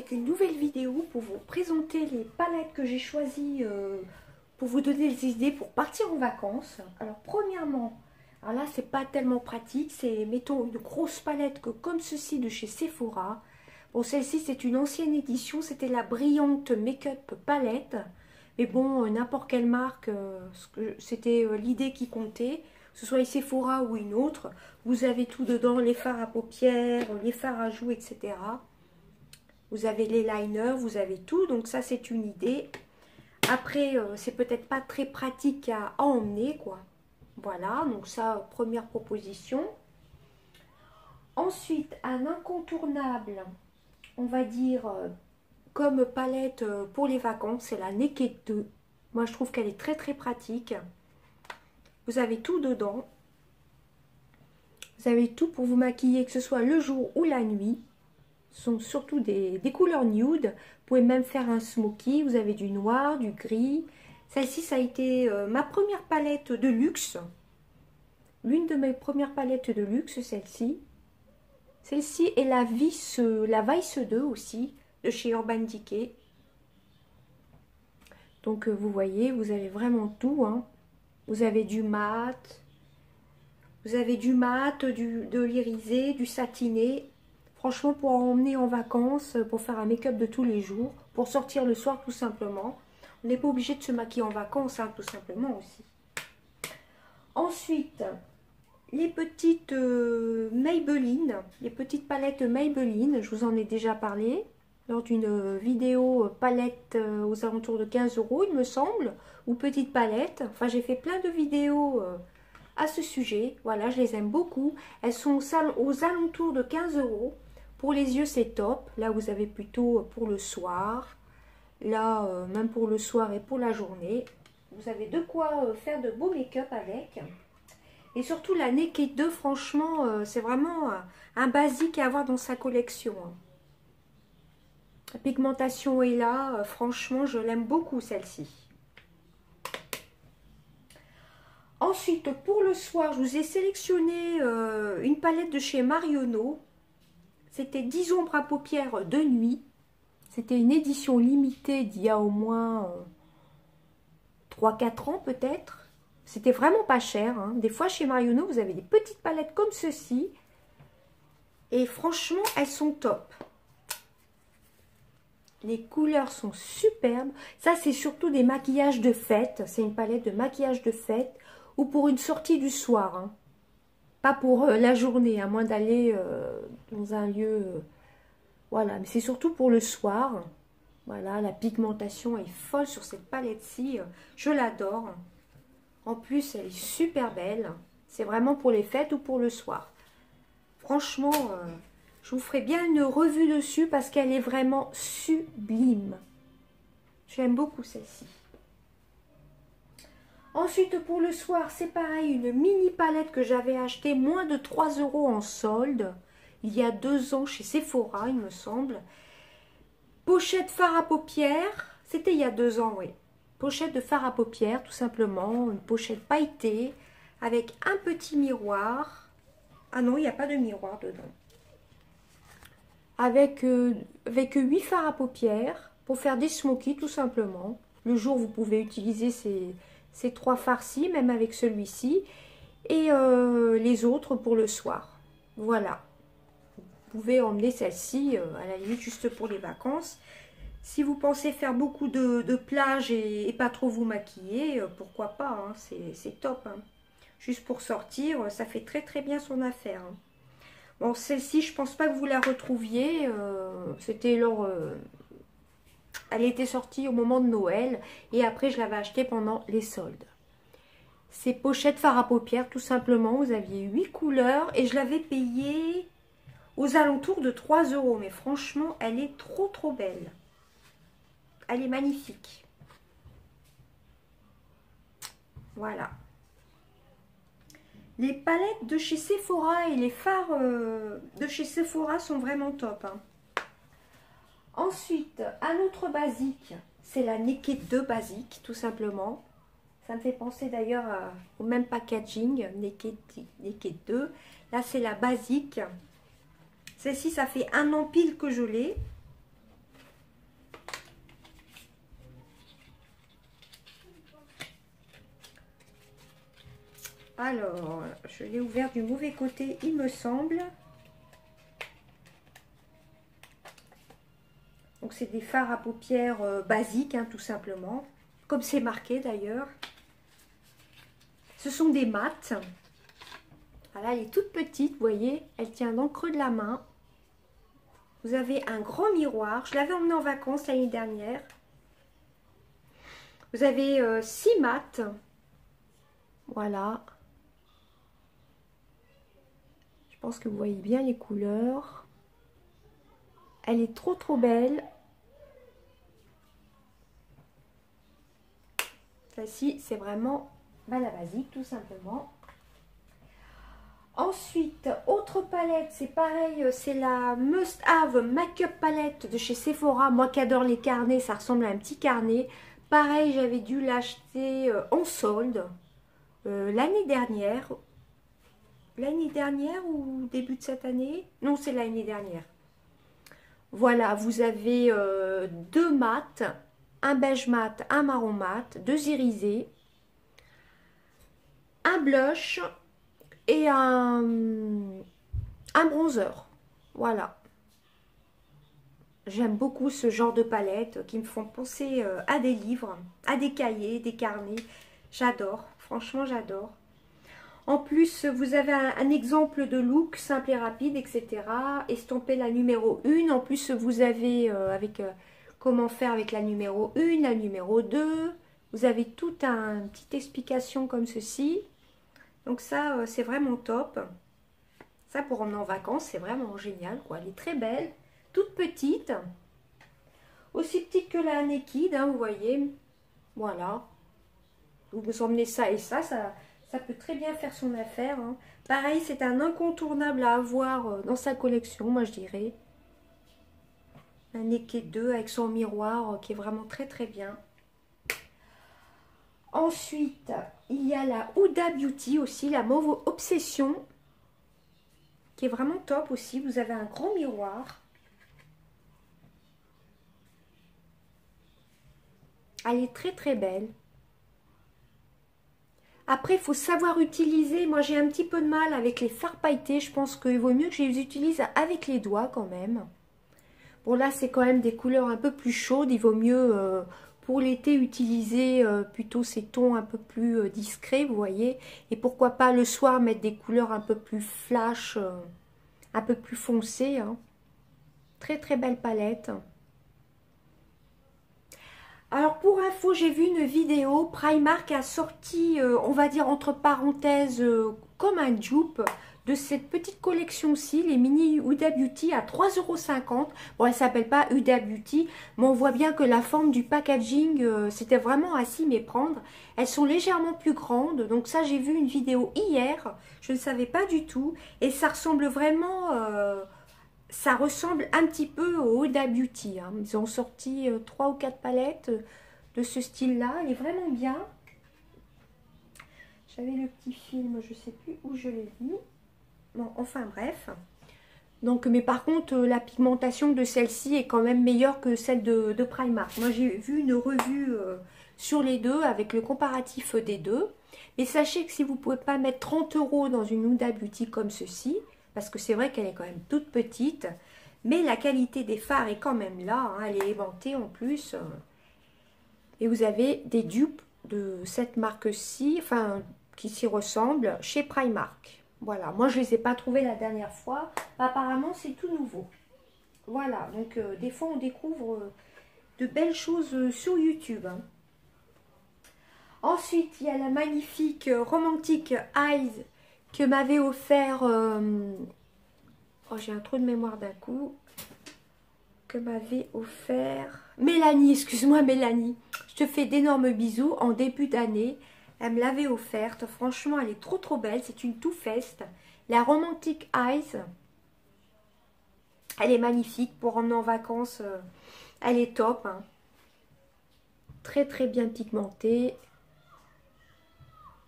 avec une nouvelle vidéo pour vous présenter les palettes que j'ai choisies pour vous donner des idées pour partir en vacances. Alors premièrement, alors là c'est pas tellement pratique, c'est mettons une grosse palette comme ceci de chez Sephora. Bon, celle-ci c'est une ancienne édition, c'était la brillante make-up palette. Mais bon, n'importe quelle marque, c'était l'idée qui comptait. Que ce soit Sephora ou une autre, vous avez tout dedans, les fards à paupières, les fards à joues, etc. Vous avez les liners, vous avez tout, donc ça c'est une idée. Après, c'est peut-être pas très pratique à emmener, quoi. Voilà, donc ça, première proposition. Ensuite, un incontournable, on va dire, comme palette pour les vacances, c'est la Naked 2. Moi, je trouve qu'elle est très très pratique. Vous avez tout dedans. Vous avez tout pour vous maquiller, que ce soit le jour ou la nuit. Ce sont surtout des couleurs nude. Vous pouvez même faire un smoky. Vous avez du noir, du gris. Celle-ci, ça a été ma première palette de luxe. L'une de mes premières palettes de luxe, celle-ci. Celle-ci est la Vice 2 aussi, de chez Urban Decay. Donc, vous voyez, vous avez vraiment tout, hein. Vous avez du mat, de l'irisé, du satiné. Franchement, pour emmener en vacances, pour faire un make-up de tous les jours, pour sortir le soir tout simplement. On n'est pas obligé de se maquiller en vacances, hein, tout simplement aussi. Ensuite, les petites Maybelline, les petites palettes Maybelline, je vous en ai déjà parlé lors d'une vidéo palette aux alentours de 15 €, il me semble, ou petite palette. Enfin, j'ai fait plein de vidéos à ce sujet. Voilà, je les aime beaucoup. Elles sont aux alentours de 15 €. Pour les yeux, c'est top. Là, vous avez plutôt pour le soir. Là, même pour le soir et pour la journée. Vous avez de quoi faire de beaux make-up avec. Et surtout, la Naked 2, franchement, c'est vraiment un basique à avoir dans sa collection. La pigmentation est là, franchement je l'aime beaucoup celle-ci. Ensuite pour le soir je vous ai sélectionné une palette de chez Marionneau. C'était 10 ombres à paupières de nuit. C'était une édition limitée d'il y a au moins 3-4 ans peut-être. C'était vraiment pas cher, hein. Des fois chez Marionneau vous avez des petites palettes comme ceci. Et franchement elles sont top. Les couleurs sont superbes. Ça, c'est surtout des maquillages de fête. C'est une palette de maquillage de fête ou pour une sortie du soir. Hein. Pas pour la journée, à moins d'aller dans un lieu. Voilà, mais c'est surtout pour le soir. Voilà, la pigmentation est folle sur cette palette-ci. Je l'adore. En plus, elle est super belle. C'est vraiment pour les fêtes ou pour le soir. Franchement... je vous ferai bien une revue dessus parce qu'elle est vraiment sublime. J'aime beaucoup celle-ci. Ensuite, pour le soir, c'est pareil, une mini palette que j'avais achetée moins de 3 € en solde. Il y a 2 ans chez Sephora, il me semble. Pochette fard à paupières. C'était il y a 2 ans, oui. Pochette de fard à paupières, tout simplement. Une pochette pailletée avec un petit miroir. Ah non, il n'y a pas de miroir dedans. Avec 8 fards à paupières pour faire des smokies tout simplement. Le jour, vous pouvez utiliser ces 3 fards-ci, même avec celui-ci. Et les autres pour le soir. Voilà. Vous pouvez emmener celle-ci, à la limite, juste pour les vacances. Si vous pensez faire beaucoup de plage et pas trop vous maquiller, pourquoi pas, hein, c'est top. Hein. Juste pour sortir, ça fait très très bien son affaire. Hein. Bon, celle-ci, je pense pas que vous la retrouviez. C'était lors... elle était sortie au moment de Noël. Et après, je l'avais achetée pendant les soldes. C'est pochette fard à paupières, tout simplement. Vous aviez 8 couleurs. Et je l'avais payée aux alentours de 3 €. Mais franchement, elle est trop trop belle. Elle est magnifique. Voilà. Les palettes de chez Sephora et les fards de chez Sephora sont vraiment top. Hein. Ensuite, un autre basique, c'est la Naked 2 basique, tout simplement. Ça me fait penser d'ailleurs au même packaging, Naked 2. Là, c'est la basique. Celle-ci, ça fait 1 an pile que je l'ai. Alors, je l'ai ouvert du mauvais côté, il me semble. Donc, c'est des fards à paupières basiques, hein, tout simplement. Comme c'est marqué d'ailleurs. Ce sont des mats. Voilà, elle est toute petite, vous voyez. Elle tient dans le creux de la main. Vous avez un grand miroir. Je l'avais emmené en vacances l'année dernière. Vous avez 6 mats. Voilà. Je pense que vous voyez bien les couleurs. Elle est trop trop belle. Celle-ci, c'est vraiment la basique, tout simplement. Ensuite, autre palette, c'est pareil, c'est la Must Have Make-up palette de chez Sephora. Moi qui adore les carnets, ça ressemble à un petit carnet. Pareil, j'avais dû l'acheter en solde l'année dernière. L'année dernière ou début de cette année? Non, c'est l'année dernière. Voilà, vous avez 2 mats, un beige mat, un marron mat, 2 irisés, un blush et un bronzer. Voilà. J'aime beaucoup ce genre de palette qui me font penser à des livres, à des cahiers, des carnets. J'adore, franchement j'adore. En plus, vous avez un exemple de look simple et rapide, etc. Estampé la numéro 1. En plus, vous avez comment faire avec la numéro 1, la numéro 2. Vous avez toute une petite explication comme ceci. Donc ça, c'est vraiment top. Ça, pour emmener en vacances, c'est vraiment génial, quoi. Elle est très belle, toute petite. Aussi petite que la Naked, hein, vous voyez. Voilà. Vous emmenez ça et ça peut très bien faire son affaire. Hein. Pareil, c'est un incontournable à avoir dans sa collection, moi je dirais. Un Naked 2 avec son miroir qui est vraiment très très bien. Ensuite, il y a la Huda Beauty aussi, la Mauve Obsession, qui est vraiment top aussi. Vous avez un grand miroir. Elle est très très belle. Après, il faut savoir utiliser. Moi, j'ai un petit peu de mal avec les fards pailletés. Je pense qu'il vaut mieux que je les utilise avec les doigts quand même. Bon, là, c'est quand même des couleurs un peu plus chaudes. Il vaut mieux, pour l'été, utiliser plutôt ces tons un peu plus discrets, vous voyez. Et pourquoi pas le soir mettre des couleurs un peu plus flash, un peu plus foncées. Hein. Très, très belle palette. Alors pour info, j'ai vu une vidéo, Primark a sorti, on va dire entre parenthèses, comme un dupe de cette petite collection-ci, les mini Huda Beauty à 3,50 €. Bon, elle ne s'appelle pas Huda Beauty, mais on voit bien que la forme du packaging, c'était vraiment à s'y méprendre. Elles sont légèrement plus grandes, donc ça j'ai vu une vidéo hier, je ne savais pas du tout, et ça ressemble vraiment... ça ressemble un petit peu au Huda Beauty. Hein. Ils ont sorti 3 ou 4 palettes de ce style-là. Elle est vraiment bien. J'avais le petit film, je ne sais plus où je l'ai vu. Bon, enfin bref. Donc, mais par contre, la pigmentation de celle-ci est quand même meilleure que celle de Primark. Moi, j'ai vu une revue sur les deux avec le comparatif des deux. Mais sachez que si vous ne pouvez pas mettre 30 € dans une Huda Beauty comme ceci, parce que c'est vrai qu'elle est quand même toute petite, mais la qualité des fards est quand même là, hein, elle est aimantée en plus. Et vous avez des dupes de cette marque-ci, enfin, qui s'y ressemblent, chez Primark. Voilà, moi je ne les ai pas trouvées la dernière fois, apparemment c'est tout nouveau. Voilà, donc des fois on découvre de belles choses sur YouTube. Hein. Ensuite, il y a la magnifique Romantic Eyes que m'avait offert, oh j'ai un trou de mémoire d'un coup, que m'avait offert Mélanie, excuse-moi Mélanie, je te fais d'énormes bisous en début d'année, elle me l'avait offerte, franchement elle est trop trop belle, c'est une Too Faced, la Romantic Eyes, elle est magnifique pour emmener en vacances, elle est top, hein. Très très bien pigmentée.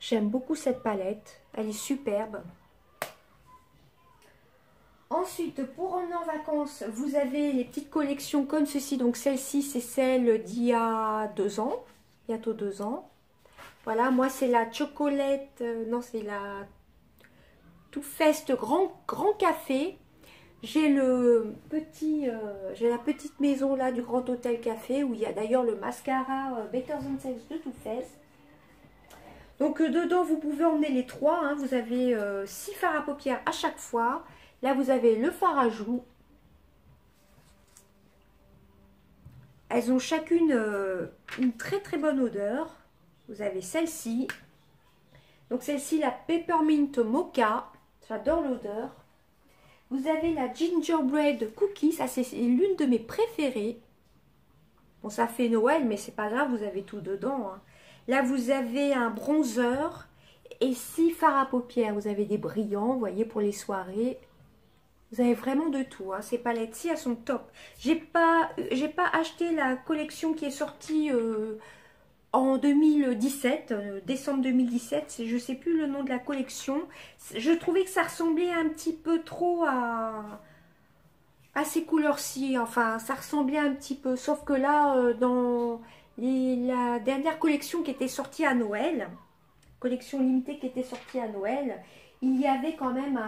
J'aime beaucoup cette palette, elle est superbe. Ensuite, pour emmener en vacances, vous avez les petites collections comme ceci. Donc celle-ci, c'est celle d'il y a 2 ans, bientôt 2 ans. Voilà, moi c'est la chocolate, non c'est la Too Faced grand café. J'ai le petit, j'ai la petite maison là du Grand Hôtel Café où il y a d'ailleurs le mascara Better Than Sex de Too Faced. Donc dedans vous pouvez emmener les trois, hein. Vous avez 6 fards à paupières à chaque fois. Là vous avez le fard à joues. Elles ont chacune une très très bonne odeur. Vous avez celle-ci. Donc celle-ci, la Peppermint Mocha. J'adore l'odeur. Vous avez la Gingerbread Cookie. Ça, c'est l'une de mes préférées. Bon, ça fait Noël, mais c'est pas grave, vous avez tout dedans, hein. Là, vous avez un bronzer et 6 fards à paupières. Vous avez des brillants, vous voyez, pour les soirées. Vous avez vraiment de tout, hein. Ces palettes-ci, elles sont top. J'ai pas acheté la collection qui est sortie en 2017, décembre 2017. Je sais plus le nom de la collection. Je trouvais que ça ressemblait un petit peu trop à ces couleurs-ci. Enfin, ça ressemblait un petit peu. Sauf que là, dans la dernière collection qui était sortie à Noël, collection limitée qui était sortie à Noël, il y avait quand même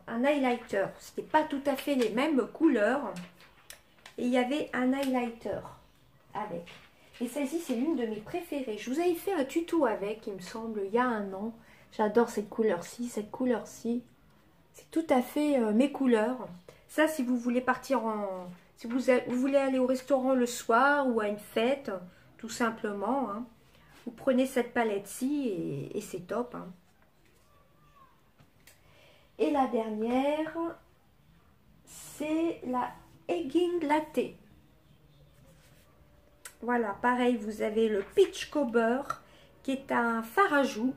un highlighter. C'était pas tout à fait les mêmes couleurs. Et il y avait un highlighter avec. Et celle-ci, c'est l'une de mes préférées. Je vous avais fait un tuto avec, il me semble, il y a un an. J'adore cette couleur-ci, cette couleur-ci. C'est tout à fait mes couleurs. Ça, si vous voulez partir en... Si vous voulez aller au restaurant le soir ou à une fête, tout simplement, hein, vous prenez cette palette-ci et c'est top, hein. Et la dernière, c'est la Egging Latte. Voilà, pareil, vous avez le Peach Cobber qui est un fard à joues.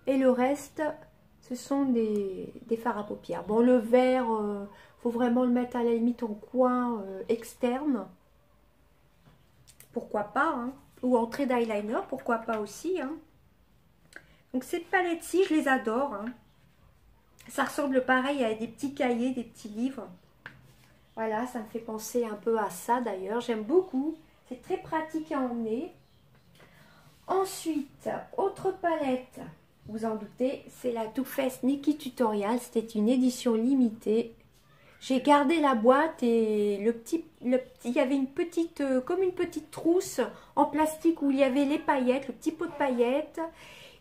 Et le reste, ce sont des fards à paupières. Bon, le vert, faut vraiment le mettre à la limite en coin externe. Pourquoi pas, hein. Ou en trait d'eyeliner, pourquoi pas aussi, hein. Donc ces palettes-ci, je les adore, hein. Ça ressemble pareil à des petits cahiers, des petits livres. Voilà, ça me fait penser un peu à ça d'ailleurs. J'aime beaucoup. C'est très pratique à emmener. Ensuite, autre palette, vous en doutez, c'est la Too Faced Nikki Tutorial. C'était une édition limitée. J'ai gardé la boîte et il y avait une petite, comme une petite trousse en plastique où il y avait les paillettes, le petit pot de paillettes.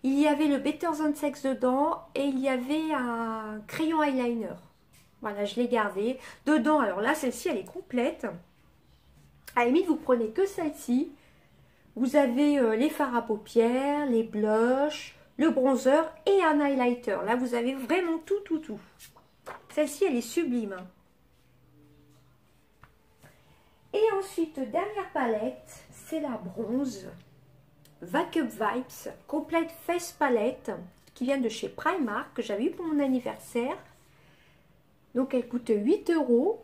Il y avait le Better Than Sex dedans et il y avait un crayon eyeliner. Voilà, je l'ai gardé. Dedans, alors là, celle-ci, elle est complète. À la limite, vous prenez que celle-ci. Vous avez les fards à paupières, les blushs, le bronzer et un highlighter. Là, vous avez vraiment tout, tout, tout. Celle-ci, elle est sublime. Et ensuite, dernière palette, c'est la bronze. Wake Up Vibes Complete Face Palette qui vient de chez Primark que j'avais eu pour mon anniversaire. Donc elle coûte 8 €.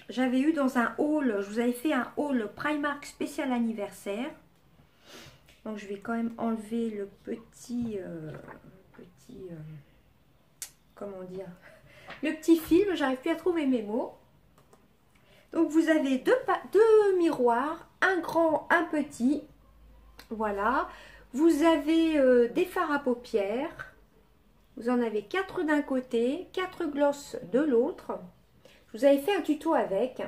J'avais eu dans un haul, je vous avais fait un haul Primark spécial anniversaire. Donc je vais quand même enlever le comment dire, le petit film, j'arrive plus à trouver mes mots. Donc vous avez deux miroirs, un grand, un petit. Voilà, vous avez des fards à paupières, vous en avez 4 d'un côté, 4 glosses de l'autre. Je vous avais fait un tuto avec.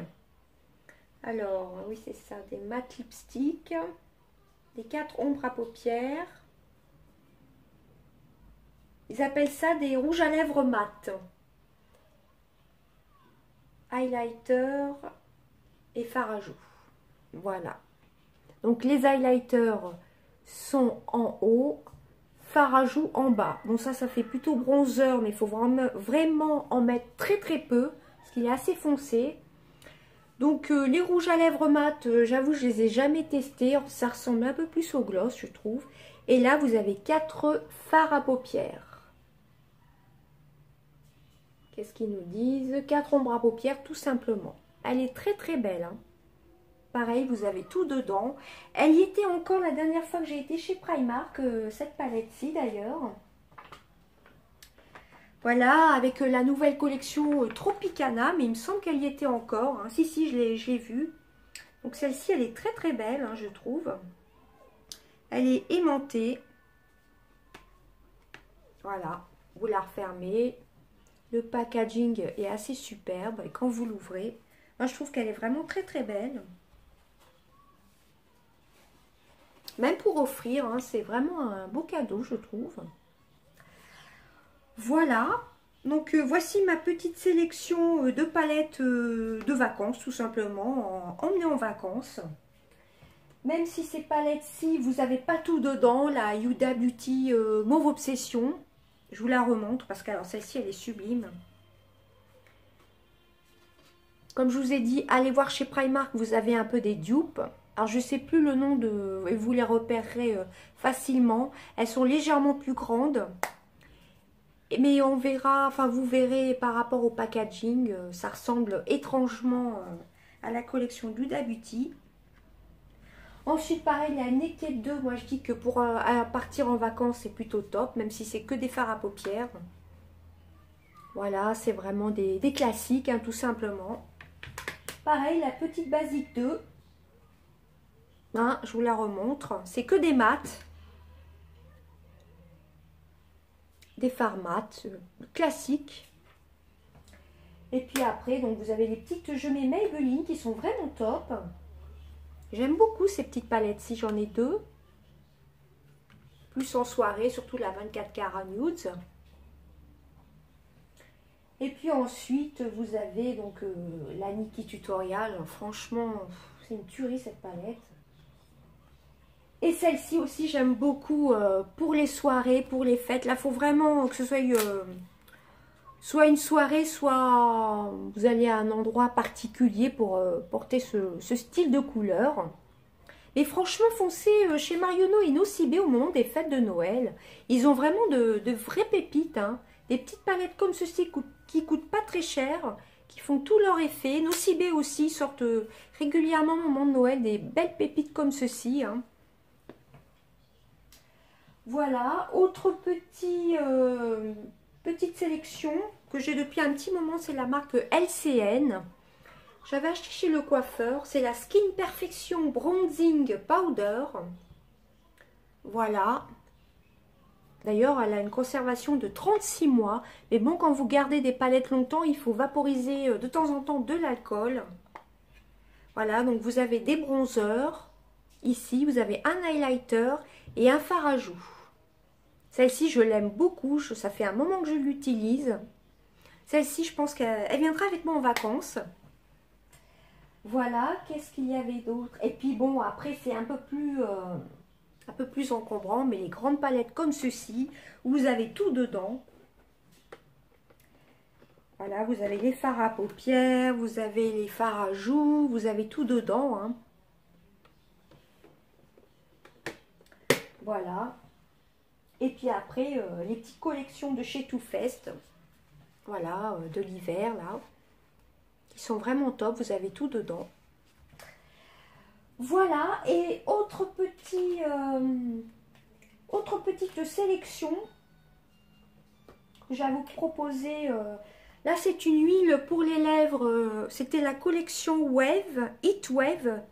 Alors, oui c'est ça, des matte lipstick, des 4 ombres à paupières. Ils appellent ça des rouges à lèvres mat. Highlighter et fard à joues. Voilà. Donc les highlighters sont en haut, fard à joues en bas. Bon ça fait plutôt bronzer, mais il faut vraiment en mettre très très peu, parce qu'il est assez foncé. Donc les rouges à lèvres mat, j'avoue je les ai jamais testés, ça ressemble un peu plus au gloss je trouve. Et là vous avez 4 fards à paupières. Qu'est-ce qu'ils nous disent? 4 ombres à paupières tout simplement. Elle est très très belle, hein. Pareil, vous avez tout dedans. Elle y était encore la dernière fois que j'ai été chez Primark, cette palette-ci d'ailleurs. Voilà, avec la nouvelle collection Tropicana, mais il me semble qu'elle y était encore, hein. Si, je l'ai vue. Donc celle-ci, elle est très très belle, hein, je trouve. Elle est aimantée. Voilà, vous la refermez. Le packaging est assez superbe et quand vous l'ouvrez, moi je trouve qu'elle est vraiment très très belle. Même pour offrir, hein, c'est vraiment un beau cadeau je trouve. Voilà, donc voici ma petite sélection de palettes de vacances tout simplement, emmener en vacances. Même si ces palettes-ci, vous n'avez pas tout dedans, la Huda Beauty Mauve Obsession, je vous la remontre parce que celle-ci elle est sublime. Comme je vous ai dit, allez voir chez Primark, vous avez un peu des dupes. Alors je ne sais plus le nom de... et vous les repérerez facilement. Elles sont légèrement plus grandes. Mais on verra, enfin vous verrez par rapport au packaging, ça ressemble étrangement à la collection d'Huda Beauty. Ensuite, pareil, la Naked 2, moi je dis que pour partir en vacances, c'est plutôt top, même si c'est que des fards à paupières. Voilà, c'est vraiment des classiques, hein, tout simplement. Pareil, la petite Basique 2. Hein, je vous la remontre. C'est que des mats. Des fards mat, classiques. Et puis après, donc vous avez les petites gemelles Maybelline qui sont vraiment top. J'aime beaucoup ces petites palettes-ci, j'en ai deux. Plus en soirée, surtout la 24 carats nude. Et puis ensuite, vous avez donc la Nikki Tutorial. Franchement, c'est une tuerie cette palette. Et celle-ci aussi, j'aime beaucoup pour les soirées, pour les fêtes. Là, il faut vraiment que ce soit une soirée, soit vous allez à un endroit particulier pour porter ce style de couleur. Mais franchement, foncez chez Marionneau et Nocibé au moment des fêtes de Noël. Ils ont vraiment de vraies pépites. Hein. Des petites palettes comme ceci qui coûtent pas très cher, qui font tout leur effet. Nocibé aussi sortent régulièrement au moment de Noël des belles pépites comme ceci. Hein. Voilà, autre petite sélection que j'ai depuis un petit moment, c'est la marque LCN. J'avais acheté chez le coiffeur, c'est la Skin Perfection Bronzing Powder. Voilà. D'ailleurs, elle a une conservation de 36 mois. Mais bon, quand vous gardez des palettes longtemps, il faut vaporiser de temps en temps de l'alcool. Voilà, donc vous avez des bronzers. Ici, vous avez un highlighter et un fard à joues. Celle-ci, je l'aime beaucoup. Ça fait un moment que je l'utilise. Celle-ci, je pense qu'elle viendra avec moi en vacances. Voilà, qu'est-ce qu'il y avait d'autre? Et puis bon, après, c'est un peu plus encombrant, mais les grandes palettes comme ceci, où vous avez tout dedans. Voilà, vous avez les fards à paupières, vous avez les fards à joues, vous avez tout dedans. Hein. Voilà. Et puis après, les petites collections de chez Too Faced. Voilà, de l'hiver, là. Qui sont vraiment top, vous avez tout dedans. Voilà, et autre petite sélection que j'ai à vous proposer. Là, c'est une huile pour les lèvres. C'était la collection Wave, Heat Wave.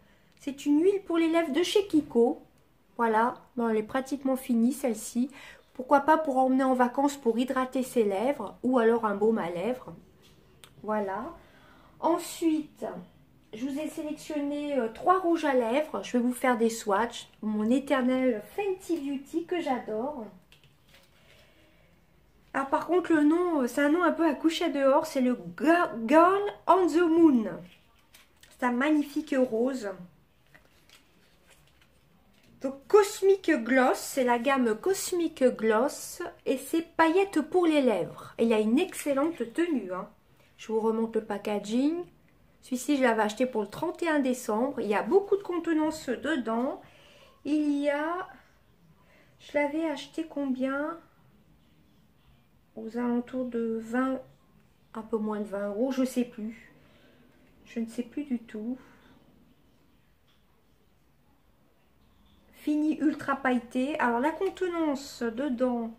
C'est une huile pour les lèvres de chez Kiko. Voilà, bon, elle est pratiquement finie celle-ci. Pourquoi pas pour emmener en vacances pour hydrater ses lèvres ou alors un baume à lèvres. Voilà. Ensuite, je vous ai sélectionné 3 rouges à lèvres. Je vais vous faire des swatchs. Mon éternel Fenty Beauty que j'adore. Alors par contre, le nom, c'est un nom un peu à coucher dehors. C'est le Girl on the Moon. C'est un magnifique rose. Donc Cosmic Gloss, c'est la gamme Cosmic Gloss. Et c'est paillettes pour les lèvres. Et il y a une excellente tenue. Hein. Je vous remonte le packaging. Celui-ci, je l'avais acheté pour le 31 décembre. Il y a beaucoup de contenance dedans. Il y a... Je l'avais acheté combien? Aux alentours de 20... Un peu moins de 20 euros, je ne sais plus. Je ne sais plus du tout. Fini ultra pailleté. Alors, la contenance dedans...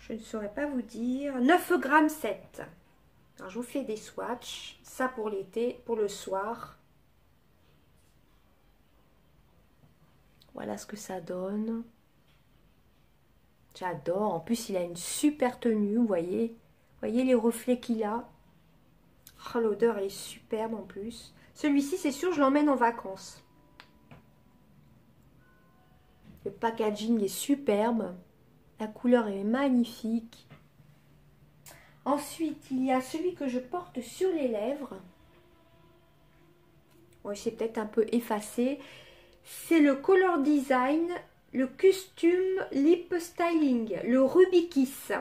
Je ne saurais pas vous dire. 9,7 grammes. Alors, je vous fais des swatchs. Ça pour l'été, pour le soir. Voilà ce que ça donne. J'adore. En plus, il a une super tenue, vous voyez. Vous voyez les reflets qu'il a. Oh, l'odeur est superbe en plus. Celui-ci, c'est sûr, je l'emmène en vacances. Le packaging est superbe. La couleur est magnifique. Ensuite, il y a celui que je porte sur les lèvres. Oui, c'est peut-être un peu effacé. C'est le Color Design, le Custom Lip Styling, le Ruby Kiss.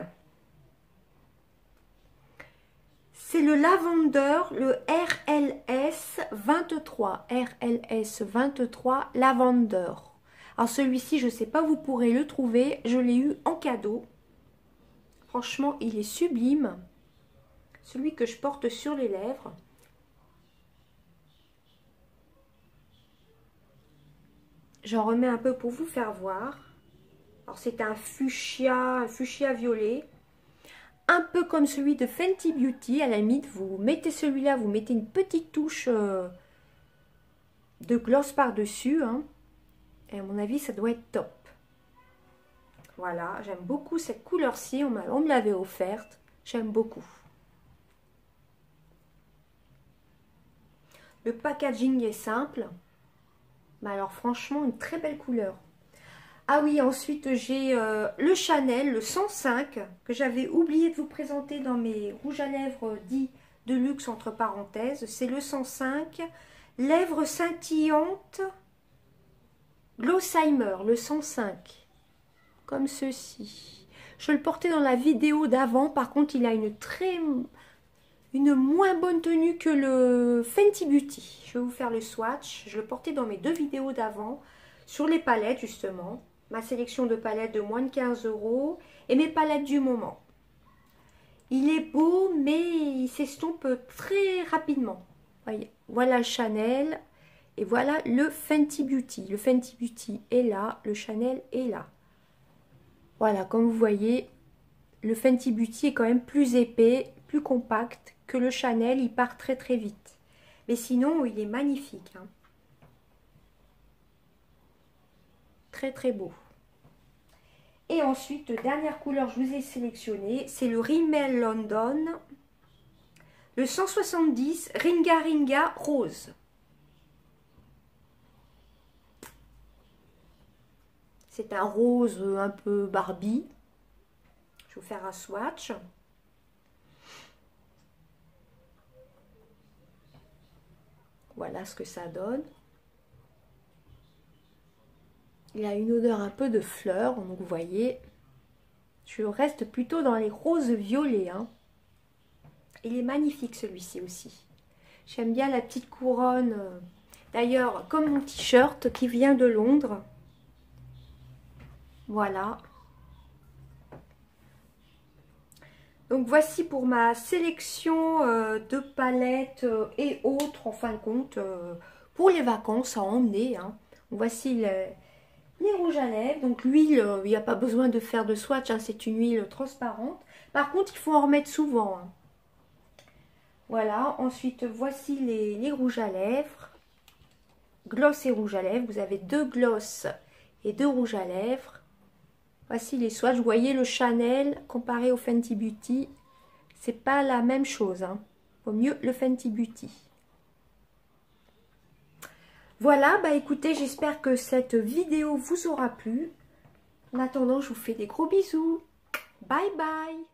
C'est le Lavender, le RLS 23. RLS 23 Lavender. Alors celui-ci, je ne sais pas, vous pourrez le trouver. Je l'ai eu en cadeau. Franchement, il est sublime. Celui que je porte sur les lèvres. J'en remets un peu pour vous faire voir. Alors c'est un fuchsia violet. Un peu comme celui de Fenty Beauty. À la limite, vous mettez celui-là, vous mettez une petite touche de gloss par-dessus. Hein. Et à mon avis, ça doit être top. Voilà, j'aime beaucoup cette couleur-ci. On me l'avait offerte. J'aime beaucoup. Le packaging est simple. Mais alors franchement, une très belle couleur. Ah oui, ensuite j'ai le Chanel, le 105, que j'avais oublié de vous présenter dans mes rouges à lèvres dits de luxe entre parenthèses. C'est le 105, lèvres scintillantes, Glossheimer, le 105, comme ceci. Je le portais dans la vidéo d'avant, par contre il a une moins bonne tenue que le Fenty Beauty. Je vais vous faire le swatch. Je le portais dans mes deux vidéos d'avant, sur les palettes justement. Ma sélection de palettes de moins de 15 € et mes palettes du moment. Il est beau, mais il s'estompe très rapidement. Voyez, voilà le Chanel et voilà le Fenty Beauty. Le Fenty Beauty est là, le Chanel est là. Voilà, comme vous voyez, le Fenty Beauty est quand même plus épais, plus compact que le Chanel. Il part très très vite. Mais sinon, il est magnifique. Hein. Très très beau. Et ensuite, dernière couleur je vous ai sélectionné, c'est le Rimmel London, le 170 Ringa Ringa Rose. C'est un rose un peu Barbie. Je vais vous faire un swatch. Voilà ce que ça donne. Il a une odeur un peu de fleurs, donc vous voyez, je reste plutôt dans les roses violets. Hein. Il est magnifique celui-ci aussi. J'aime bien la petite couronne, d'ailleurs comme mon t-shirt qui vient de Londres. Voilà. Donc voici pour ma sélection de palettes et autres, en fin de compte, pour les vacances à emmener. Hein. Voici les rouges à lèvres. Donc l'huile, il n'y a pas besoin de faire de swatch, hein, c'est une huile transparente. Par contre, il faut en remettre souvent. Hein. Voilà, ensuite voici les rouges à lèvres. Gloss et rouge à lèvres. Vous avez deux gloss et deux rouges à lèvres. Voici les swatchs. Vous voyez le Chanel comparé au Fenty Beauty. C'est pas la même chose. Hein. Vaut mieux le Fenty Beauty. Voilà, bah écoutez, j'espère que cette vidéo vous aura plu. En attendant, je vous fais des gros bisous. Bye bye.